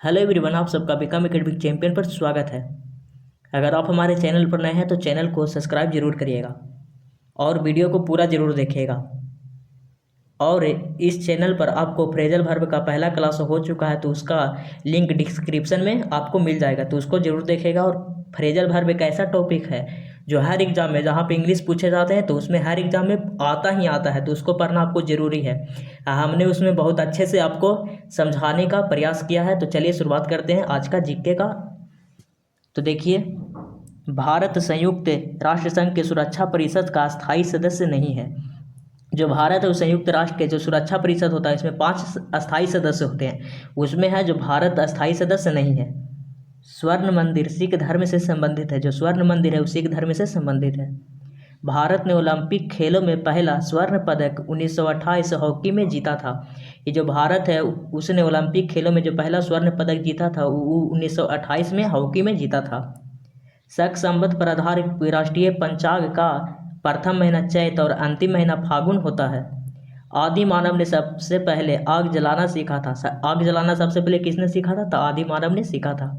Hello everyone, आप सबका become academic champion पर स्वागत है। अगर आप हमारे चैनल पर नए हैं तो चैनल को सब्सक्राइब जरूर करिएगा और वीडियो को पूरा जरूर देखिएगा। और इस चैनल पर आपको फ्रेजल वर्ब का पहला क्लास हो चुका है तो उसका लिंक डिस्क्रिप्शन में आपको मिल जाएगा, तो उसको जरूर देखेगा। और फ्रेजल वर्ब एक ऐसा टॉपिक है जो हर एग्जाम में, जहाँ पे इंग्लिश पूछे जाते हैं तो उसमें हर एग्जाम में आता ही आता है, तो उसको पढ़ना आपको ज़रूरी है। हमने उसमें बहुत अच्छे से आपको समझाने का प्रयास किया है। तो चलिए शुरुआत करते हैं आज का जीके का। तो देखिए, भारत संयुक्त राष्ट्र संघ के सुरक्षा परिषद का स्थायी सदस्य नहीं है। जो भारत और संयुक्त राष्ट्र के जो सुरक्षा परिषद होता है, इसमें 5 अस्थायी सदस्य होते हैं, उसमें है जो भारत अस्थायी सदस्य नहीं है। स्वर्ण मंदिर सिख धर्म से संबंधित है। जो स्वर्ण मंदिर है वो सिख धर्म से संबंधित है। भारत ने ओलंपिक खेलों में पहला स्वर्ण पदक 1928 हॉकी में जीता था। ये जो भारत है उसने ओलंपिक खेलों में जो पहला स्वर्ण पदक जीता था वो 1928 में हॉकी में जीता था। शक संवत पर आधारित राष्ट्रीय पंचांग का प्रथम महीना चैत और अंतिम महीना फागुन होता है। आदि मानव ने सबसे पहले आग जलाना सीखा था। आग जलाना सबसे पहले किसने सीखा था? तो आदि मानव ने सीखा था।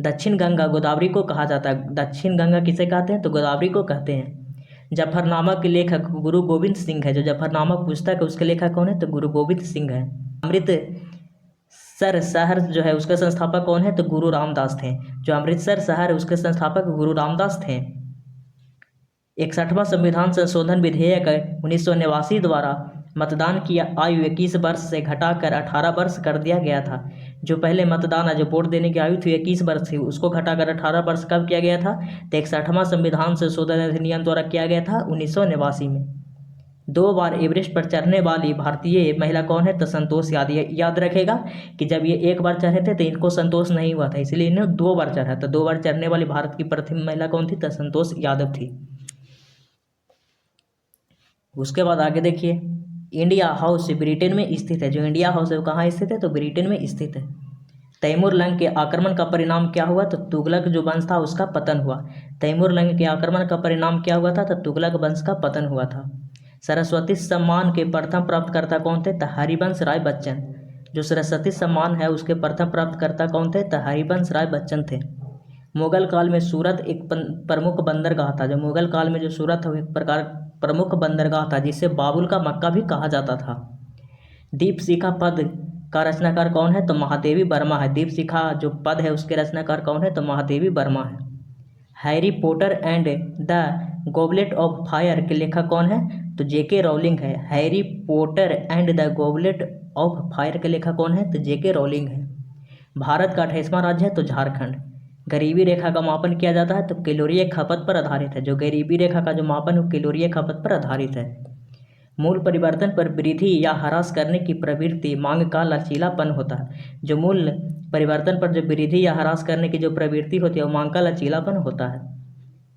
दक्षिण गंगा गोदावरी को कहा जाता है। दक्षिण गंगा किसे कहते हैं? तो गोदावरी को कहते हैं। जफरनामा के लेखक गुरु गोविंद सिंह है। जो जफरनामा पुस्तक है उसके लेखक कौन है? तो गुरु गोविंद सिंह है। अमृतसर शहर जो है उसके संस्थापक कौन है? तो गुरु रामदास थे। जो अमृतसर शहर है उसके संस्थापक गुरु रामदास थे। 61वां संविधान संशोधन विधेयक 1989 द्वारा मतदान की आयु 21 वर्ष से घटाकर 18 वर्ष कर दिया गया था। जो पहले मतदान जो वोट देने की आयु थी 21 वर्ष थी, उसको घटाकर 18 वर्ष कब किया गया था? तो 61वां संविधान संशोधन अधिनियम द्वारा किया गया था 1989 में। 2 बार एवरेस्ट पर चढ़ने वाली भारतीय महिला कौन है? तो संतोष यादव। याद रखेगा कि जब ये एक बार चढ़े थे तो इनको संतोष नहीं हुआ था, इसलिए इन्हें 2 बार चढ़ा। तो 2 बार चढ़ने वाली भारत की प्रथम महिला कौन थी? तो संतोष यादव थी। उसके बाद आगे देखिए, इंडिया हाउस ब्रिटेन में स्थित है। जो इंडिया हाउस है वो कहाँ स्थित है? तो ब्रिटेन में स्थित है। तैमूर लंग के आक्रमण का परिणाम क्या हुआ? तो तुगलक जो वंश था उसका पतन हुआ। तैमूर लंग के आक्रमण का परिणाम क्या हुआ था? तो तुगलक वंश का पतन हुआ था। सरस्वती सम्मान के प्रथम प्राप्तकर्ता कौन थे? तो हरिवंश राय बच्चन। जो सरस्वती सम्मान है उसके प्रथम प्राप्तकर्ता कौन थे? तो हरिवंश राय बच्चन थे। मुगल काल में सूरत एक प्रमुख बंदरगाह था। जो मुगल काल में जो सूरत है वो एक प्रकार प्रमुख बंदरगाह था, जिसे बाबुल का मक्का भी कहा जाता था। दीपशिखा पद का रचनाकार कौन है? तो महादेवी वर्मा है। दीपशिखा जो पद है उसके रचनाकार कौन है? तो महादेवी वर्मा है। Harry Potter and the goblet of fire के लेखक कौन है? तो जेके रॉलिंग है। Harry Potter and the goblet of fire के लेखक कौन है? तो जेके रॉलिंग है। भारत का 28वां राज्य है तो झारखंड। गरीबी रेखा का मापन किया जाता है तो कैलोरीय खपत पर आधारित है। जो गरीबी रेखा का जो मापन है कैलोरीय खपत पर आधारित है। मूल परिवर्तन पर वृद्धि या ह्रास करने की प्रवृत्ति मांग का लचीलापन होता है। जो मूल परिवर्तन पर जो वृद्धि या ह्रास करने की जो प्रवृत्ति होती है वो मांग का लचीलापन होता है।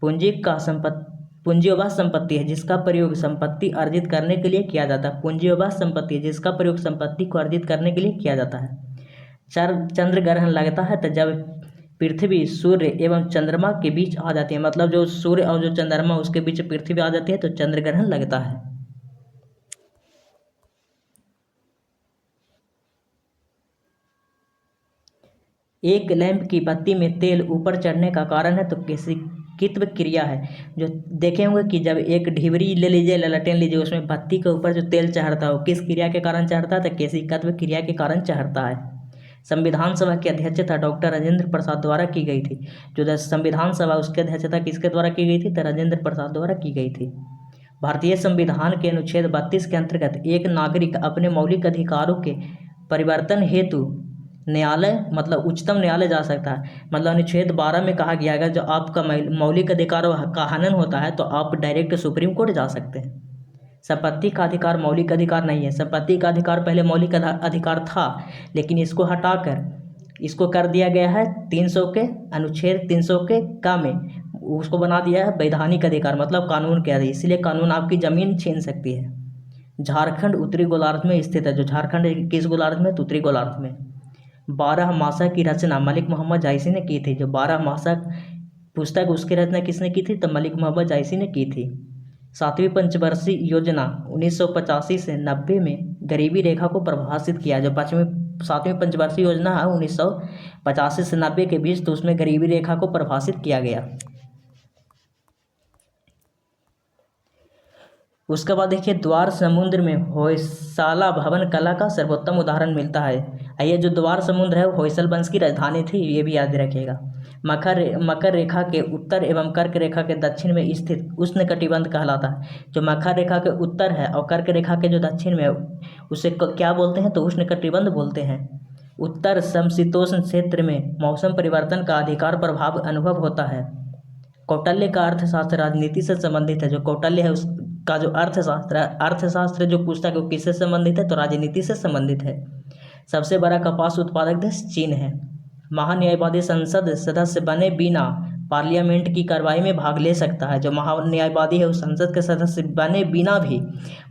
पूंजी वह संपत्ति है जिसका प्रयोग संपत्ति अर्जित करने के लिए किया जाता है। पूंजी वह संपत्ति है जिसका प्रयोग संपत्ति को अर्जित करने के लिए किया जाता है। चंद्र ग्रहण लगता है तो जब पृथ्वी सूर्य एवं चंद्रमा के बीच आ जाती है, मतलब जो सूर्य और जो चंद्रमा उसके बीच पृथ्वी आ जाती है तो चंद्र ग्रहण लगता है। एक लैंप की बत्ती में तेल ऊपर चढ़ने का कारण है तो केशिकित्व क्रिया है। जो देखे होंगे कि जब एक ढिबरी ले लीजिए, ललटेन लीजिए, उसमें बत्ती के ऊपर जो तेल चढ़ता है वो किस क्रिया के कारण चढ़ता है? तो केशिकित्व क्रिया के कारण चढ़ता है। संविधान सभा की अध्यक्षता डॉक्टर राजेंद्र प्रसाद द्वारा की गई थी। जो संविधान सभा उसकी अध्यक्षता किसके द्वारा की गई थी? तो राजेंद्र प्रसाद द्वारा की गई थी। भारतीय संविधान के अनुच्छेद 32 के अंतर्गत एक नागरिक अपने मौलिक अधिकारों के परिवर्तन हेतु न्यायालय मतलब उच्चतम न्यायालय जा सकता है। मतलब अनुच्छेद 12 में कहा गया है जो आपका मौलिक अधिकारों का हनन होता है तो आप डायरेक्ट सुप्रीम कोर्ट जा सकते हैं। संपत्ति का अधिकार मौलिक अधिकार नहीं है। संपत्ति का अधिकार पहले मौलिक अधिकार था, लेकिन इसको हटाकर इसको कर दिया गया है 300 के अनुच्छेद 300 के का में उसको बना दिया है वैधानिक अधिकार, मतलब कानून के अधिकार। इसलिए कानून आपकी ज़मीन छीन सकती है। झारखंड उत्तरी गोलार्ध में स्थित है। जो झारखंड किस गोलार्ध में? तो उत्तरी गोलार्ध में। 12 मासा की रचना मलिक मोहम्मद जायसी ने की थी। जो 12 मासा पुस्तक उसकी रचना किसने की थी? तो मलिक मोहम्मद जायसी ने की थी। 7वीं पंचवर्षीय योजना 1985 से 90 में गरीबी रेखा को परिभाषित किया। जो सातवीं पंचवर्षीय योजना है 1985 से 90 के बीच, तो उसमें गरीबी रेखा को परिभाषित किया गया। उसके बाद देखिए द्वार समुद्र में होयसाला भवन कला का सर्वोत्तम उदाहरण मिलता है। ये जो द्वार समुद्र है वो होयसल वंश की राजधानी थी, ये भी याद रखिएगा। मकर रेखा के उत्तर एवं कर्क रेखा के दक्षिण में स्थित उष्णकटिबंध कहलाता है। जो मकर रेखा के उत्तर है और कर्क रेखा के जो दक्षिण में है उसे क्या बोलते हैं, तो उष्णकटिबंध बोलते हैं। उत्तर समशीतोष्ण क्षेत्र में मौसम परिवर्तन का अधिकार प्रभाव अनुभव होता है। कौटिल्य का अर्थशास्त्र राजनीति से संबंधित है। जो कौटिल्य है उसका जो अर्थशास्त्र जो पुस्तक है वो किससे संबंधित है, तो राजनीति से संबंधित है। सबसे बड़ा कपास उत्पादक देश चीन है। महान्यायवादी संसद सदस्य बने बिना पार्लियामेंट की कार्रवाई में भाग ले सकता है। जो महान्यायवादी है उस संसद के सदस्य बने बिना भी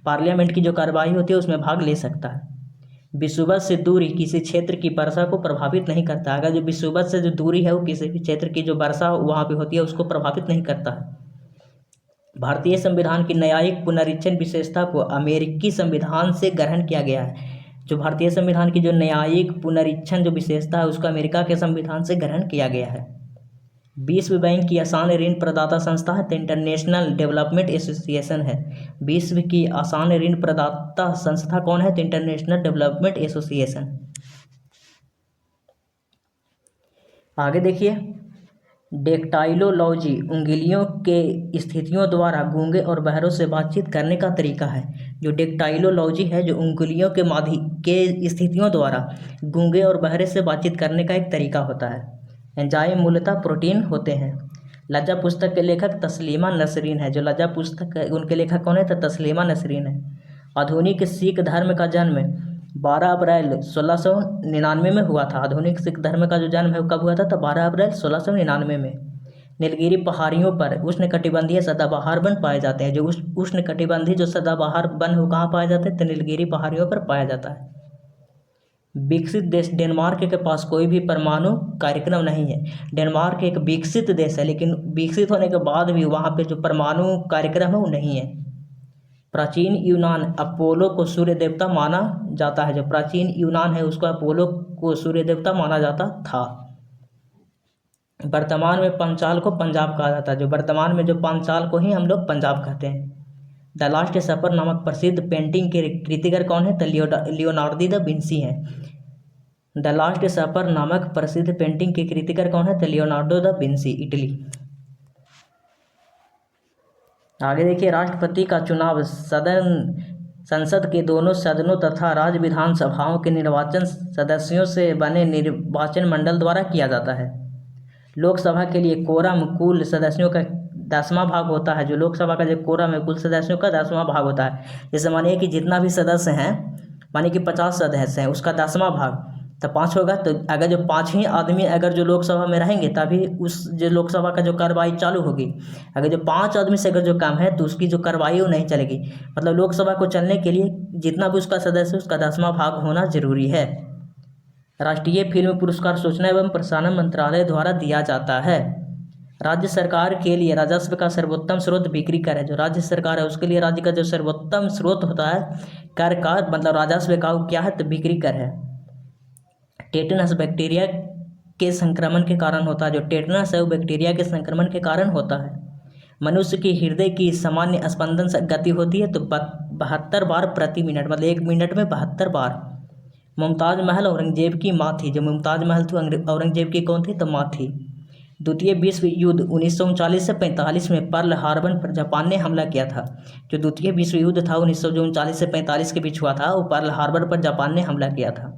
पार्लियामेंट की जो कार्रवाई होती है उसमें भाग ले सकता है। विषुवत से दूरी किसी क्षेत्र की वर्षा को प्रभावित नहीं करता। अगर जो विषुवत से जो दूरी है वो किसी भी क्षेत्र की जो वर्षा वहाँ पे होती है उसको प्रभावित नहीं करता है। भारतीय संविधान की न्यायिक पुनरीक्षण विशेषता को अमेरिकी संविधान से ग्रहण किया गया है। जो भारतीय संविधान की जो न्यायिक पुनरीक्षण जो विशेषता है उसको अमेरिका के संविधान से ग्रहण किया गया है। विश्व बैंक की आसान ऋण प्रदाता संस्था है तो इंटरनेशनल डेवलपमेंट एसोसिएशन है। विश्व की आसान ऋण प्रदाता संस्था कौन है, तो इंटरनेशनल डेवलपमेंट एसोसिएशन। आगे देखिए डेक्टाइलोलॉजी उंगलियों के स्थितियों द्वारा गूंगे और बहरों से बातचीत करने का तरीका है। जो डेक्टाइलोलॉजी है जो उंगलियों के स्थितियों द्वारा गूंगे और बहरे से बातचीत करने का एक तरीका होता है। एंजाइम मूलतः प्रोटीन होते हैं। लज्जा पुस्तक के लेखक तस्लीमा नसरीन है। जो लज्जा पुस्तक उनके लेखक कौन है, तो तस्लीमा नसरीन है। आधुनिक सिख धर्म का जन्म 12 अप्रैल 1699 में हुआ था। आधुनिक सिख धर्म का जो जन्म है वो कब हुआ था, तो 12 अप्रैल 1699 में। नीलगिरी पहाड़ियों पर उष्णकटिबंधीय सदाबहार वन पाए जाते हैं। जो उष्णकटिबंधीय जो सदाबहार वन वो कहाँ पाए जाते हैं, तो नीलगिरी पहाड़ियों पर पाया जाता है। विकसित देश डेनमार्क के पास कोई भी परमाणु कार्यक्रम नहीं है। डेनमार्क एक विकसित देश है लेकिन विकसित होने के बाद भी वहाँ पे जो परमाणु कार्यक्रम है वो नहीं है। प्राचीन यूनान अपोलो को सूर्य देवता माना जाता है। जो प्राचीन यूनान है उसको अपोलो को सूर्य देवता माना जाता था। वर्तमान में पंचाल को पंजाब कहा जाता है। जो वर्तमान में जो पंचाल को ही हम लोग पंजाब कहते हैं। द लास्ट सफर नामक प्रसिद्ध पेंटिंग के कृतिकार कौन है, तो लियोनार्डो दा विंसी हैं। द लास्ट सफर नामक प्रसिद्ध पेंटिंग के कृतिकार कौन है, तो लियोनार्डो दा विंसी, इटली। आगे देखिए राष्ट्रपति का चुनाव संसद के दोनों सदनों तथा राज्य विधानसभाओं के निर्वाचन सदस्यों से बने निर्वाचन मंडल द्वारा किया जाता है। लोकसभा के लिए कोरम कुल सदस्यों का 10वां भाग होता है। जो लोकसभा का जो कोरम है कुल सदस्यों का 10वां भाग होता है। जैसे मानिए कि जितना भी सदस्य हैं, मानिए कि 50 सदस्य हैं, उसका 10वां भाग तो 5 होगा। तो अगर जो 5 ही आदमी अगर जो लोकसभा में रहेंगे तभी उस जो लोकसभा का जो कार्रवाई चालू होगी। अगर जो 5 आदमी से अगर जो काम है तो उसकी जो कार्रवाई वो नहीं चलेगी। मतलब लोकसभा को चलने के लिए जितना भी उसका सदस्य उसका 10वां भाग होना जरूरी है। राष्ट्रीय फिल्म पुरस्कार सूचना एवं प्रसारण मंत्रालय द्वारा दिया जाता है। राज्य सरकार के लिए राजस्व का सर्वोत्तम स्रोत बिक्री कर है। जो राज्य सरकार है उसके लिए राज्य का जो सर्वोत्तम स्रोत होता है कर का मतलब राजस्व का वो क्या है, तो बिक्री कर है। टेटनस बैक्टीरिया के संक्रमण के कारण होता है। जो टेटनस है वो बैक्टीरिया के संक्रमण के कारण होता है। मनुष्य की हृदय की सामान्य स्पंदन गति होती है तो 72 बार प्रति मिनट, मतलब 1 मिनट में 72 बार। मुमताज महल औरंगजेब की माँ थी। जो मुमताज महल थी औरंगजेब की कौन थी, तो माँ थी। द्वितीय विश्व युद्ध 1939 से 45 में पर्ल हार्बर पर जापान ने हमला किया था। जो द्वितीय विश्व युद्ध था 1939 से 45 के बीच हुआ था, वो पर्ल हार्बर पर जापान ने हमला किया था।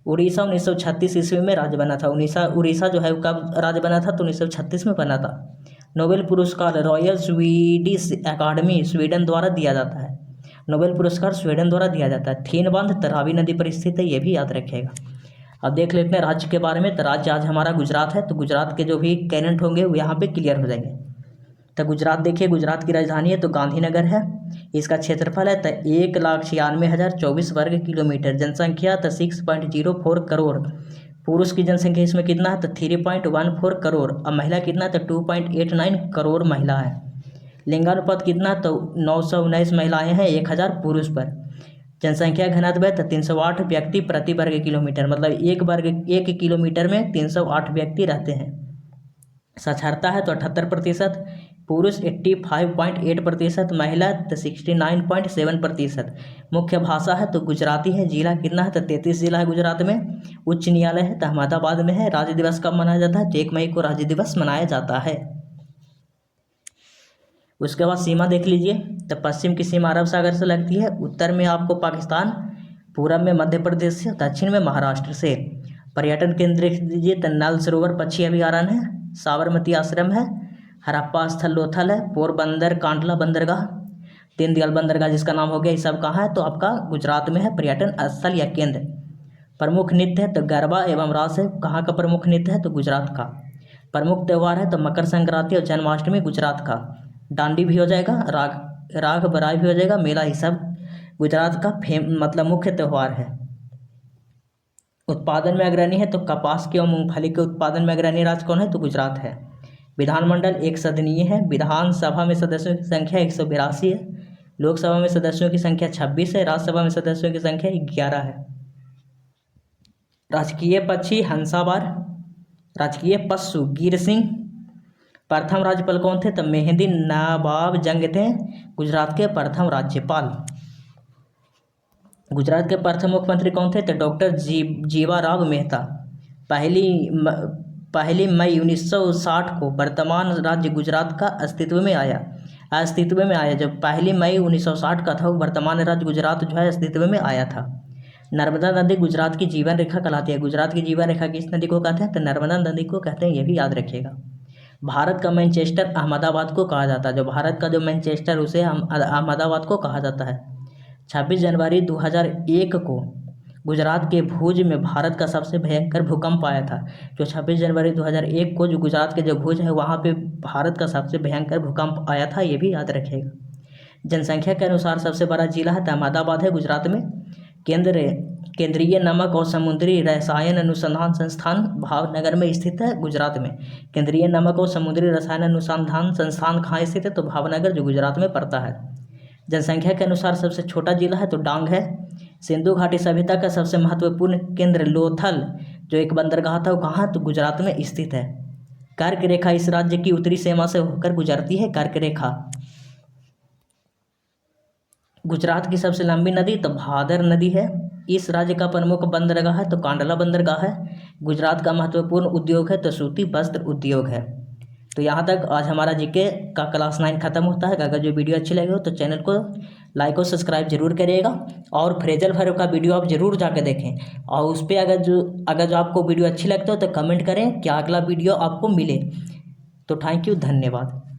उड़ीसा 1936 ईस्वी में राज्य बना था। उड़ीसा जो है कब राज्य बना था, तो 1936 में बना था। नोबेल पुरस्कार रॉयल स्वीडिश अकादमी स्वीडन द्वारा दिया जाता है। नोबेल पुरस्कार स्वीडन द्वारा दिया जाता है। थीन बांध तरावी नदी पर स्थित है, ये भी याद रखिएगा। अब देख लेते हैं राज्य के बारे में। तो राज्य आज हमारा गुजरात है, तो गुजरात के जो भी कैरेंट होंगे वो यहाँ पे क्लियर हो जाएंगे। तो गुजरात देखिए, गुजरात की राजधानी है तो गांधीनगर है। इसका क्षेत्रफल है तो 1,96,024 वर्ग किलोमीटर। जनसंख्या तो 6.04 करोड़। पुरुष की जनसंख्या इसमें कितना है, तो 3.14 करोड़। और महिला कितना है, तो 2.89 करोड़ महिला है। लिंगानुपात कितना, तो 919 महिलाएं हैं 1000 पुरुष पर। जनसंख्या घनत्व है तो 308 व्यक्ति प्रति वर्ग किलोमीटर, मतलब 1 किलोमीटर में 308 व्यक्ति रहते हैं। साक्षरता है तो 78%, पुरुष 85.8%, महिला तो 69.7%। मुख्य भाषा है तो गुजराती है। जिला कितना है तो 33 जिला है गुजरात में। उच्च न्यायालय है तो अहमदाबाद में है। राज्य दिवस कब मनाया जाता है तो 1 मई को राज्य दिवस मनाया जाता है। उसके बाद सीमा देख लीजिए तो पश्चिम की सीमा अरब सागर से लगती है, उत्तर में आपको पाकिस्तान, पूरब में मध्य प्रदेश से, दक्षिण में महाराष्ट्र से। पर्यटन केंद्र देख लीजिए तो नल सरोवर पक्षी अभयारण्य है, साबरमती आश्रम है, हड़प्पा स्थल लोथल है, पोरबंदर कांडला बंदरगाह, दीनदयाल बंदरगाह जिसका नाम हो गया, ये सब कहाँ है तो आपका गुजरात में है पर्यटन स्थल या केंद्र। प्रमुख नृत्य है तो गरबा एवं रास है, कहाँ का प्रमुख नृत्य है तो गुजरात का। प्रमुख त्यौहार है तो मकर संक्रांति और जन्माष्टमी गुजरात का। डांडी भी हो जाएगा, राग बराई भी हो जाएगा, मेला, ही सब गुजरात का मतलब मुख्य त्यौहार है। उत्पादन में अग्रणी है तो कपास के और मूंगफली के उत्पादन में अग्रणी राज्य कौन है तो गुजरात है। विधानमंडल 1 सदनीय है। विधानसभा में सदस्यों की संख्या 182 है। लोकसभा में सदस्यों की संख्या 26 है। राज्यसभा में सदस्यों की संख्या 11 है। राजकीय पक्षी हंसाबार। राजकीय पशु गिर सिंह। प्रथम राज्यपाल कौन थे तो मेहंदी नवाब जंग थे, गुजरात के प्रथम राज्यपाल। गुजरात के प्रथम मुख्यमंत्री कौन थे तो डॉक्टर जीवाराव मेहता। पहली मई 1960 को वर्तमान राज्य गुजरात का अस्तित्व में आया। जब 1 मई 1960 का था, वर्तमान राज्य गुजरात जो है अस्तित्व में आया था। नर्मदा नदी गुजरात की जीवन रेखा कहलाती है। गुजरात की जीवन रेखा किस नदी को कहते हैं तो नर्मदा नदी को कहते हैं, ये भी याद रखिएगा। भारत का मैनचेस्टर अहमदाबाद को कहा जाता है। जो भारत का जो मैनचेस्टर उसे अहमदाबाद को कहा जाता है। 26 जनवरी 2001 को गुजरात के भुज में भारत का सबसे भयंकर भूकंप आया था। जो 26 जनवरी 2001 को जो गुजरात के जो भुज है वहाँ पे भारत का सबसे भयंकर भूकंप आया था, ये भी याद रखिएगा। जनसंख्या के अनुसार सबसे बड़ा जिला है तो अहमदाबाद है गुजरात में। केंद्रीय नमक और समुद्री रसायन अनुसंधान संस्थान भावनगर में स्थित है गुजरात में। केंद्रीय नमक और समुद्री रसायन अनुसंधान संस्थान कहाँ स्थित है तो भावनगर जो गुजरात में पड़ता है। जनसंख्या के अनुसार सबसे छोटा जिला है तो डांग है। सिंधु घाटी सभ्यता का सबसे महत्वपूर्ण केंद्र लोथल जो एक बंदरगाह था वो कहाँ तो गुजरात में स्थित है। कर्क रेखा इस राज्य की उत्तरी सीमा से होकर गुजरती है। कर्क रेखा। गुजरात की सबसे लंबी नदी तो भादर नदी है। इस राज्य का प्रमुख बंदरगाह है तो कांडला बंदरगाह है। गुजरात का महत्वपूर्ण उद्योग है तो सूती वस्त्र उद्योग है। तो यहाँ तक आज हमारा जीके का क्लास 9 खत्म होता है। अगर जो वीडियो अच्छी लगी हो तो चैनल को लाइक और सब्सक्राइब जरूर करिएगा, और फ्रेजल वर्ब का वीडियो आप जरूर जाकर देखें। और उस पर अगर जो आपको वीडियो अच्छी लगती हो तो कमेंट करें कि अगला वीडियो आपको मिले। तो थैंक यू, धन्यवाद।